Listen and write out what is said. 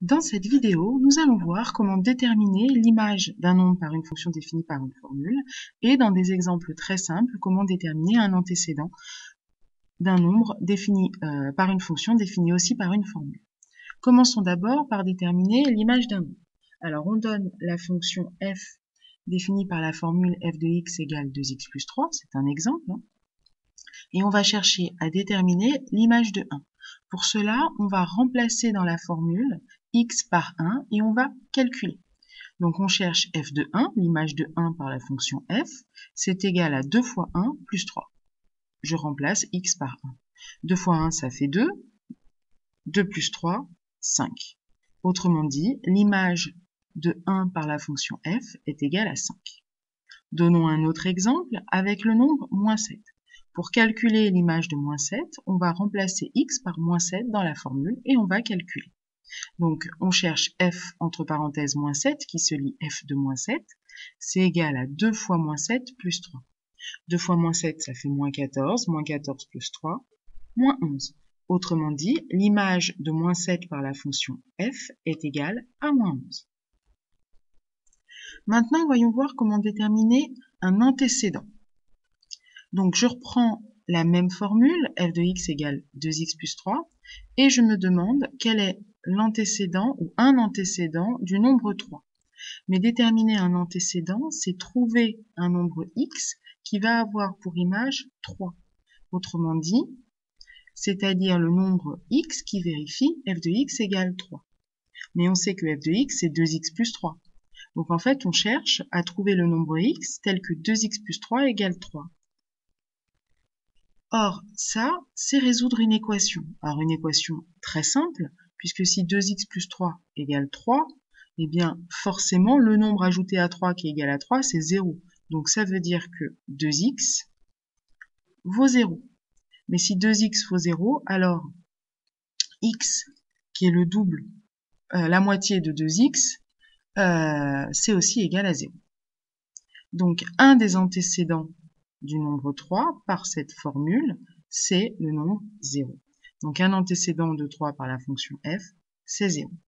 Dans cette vidéo, nous allons voir comment déterminer l'image d'un nombre par une fonction définie par une formule et dans des exemples très simples, comment déterminer un antécédent d'un nombre défini par une fonction définie aussi par une formule. Commençons d'abord par déterminer l'image d'un nombre. Alors on donne la fonction f définie par la formule f de x égale 2x plus 3, c'est un exemple, et on va chercher à déterminer l'image de 1. Pour cela, on va remplacer dans la formule x par 1 et on va calculer. Donc on cherche f de 1, l'image de 1 par la fonction f, c'est égal à 2 fois 1 plus 3. Je remplace x par 1. 2 fois 1, ça fait 2. 2 plus 3, 5. Autrement dit, l'image de 1 par la fonction f est égale à 5. Donnons un autre exemple avec le nombre moins 7. Pour calculer l'image de moins 7, on va remplacer x par moins 7 dans la formule et on va calculer. Donc, on cherche f entre parenthèses moins 7 qui se lit f de moins 7. C'est égal à 2 fois moins 7 plus 3. 2 fois moins 7, ça fait moins 14 plus 3, moins 11. Autrement dit, l'image de moins 7 par la fonction f est égale à moins 11. Maintenant, voyons voir comment déterminer un antécédent. Donc, je reprends la même formule, f de x égale 2x plus 3, et je me demande quel est l'antécédent ou un antécédent du nombre 3. Mais déterminer un antécédent, c'est trouver un nombre x qui va avoir pour image 3. Autrement dit, c'est-à-dire le nombre x qui vérifie f de x égale 3. Mais on sait que f de x, c'est 2x plus 3. Donc en fait, on cherche à trouver le nombre x tel que 2x plus 3 égale 3. Or, ça, c'est résoudre une équation. Alors, une équation très simple, puisque si 2x plus 3 égale 3, eh bien, forcément, le nombre ajouté à 3 qui est égal à 3, c'est 0. Donc, ça veut dire que 2x vaut 0. Mais si 2x vaut 0, alors x, qui est le double, la moitié de 2x, c'est aussi égal à 0. Donc, un des antécédents du nombre 3 par cette formule, c'est le nombre 0. Donc un antécédent de 3 par la fonction f, c'est 0.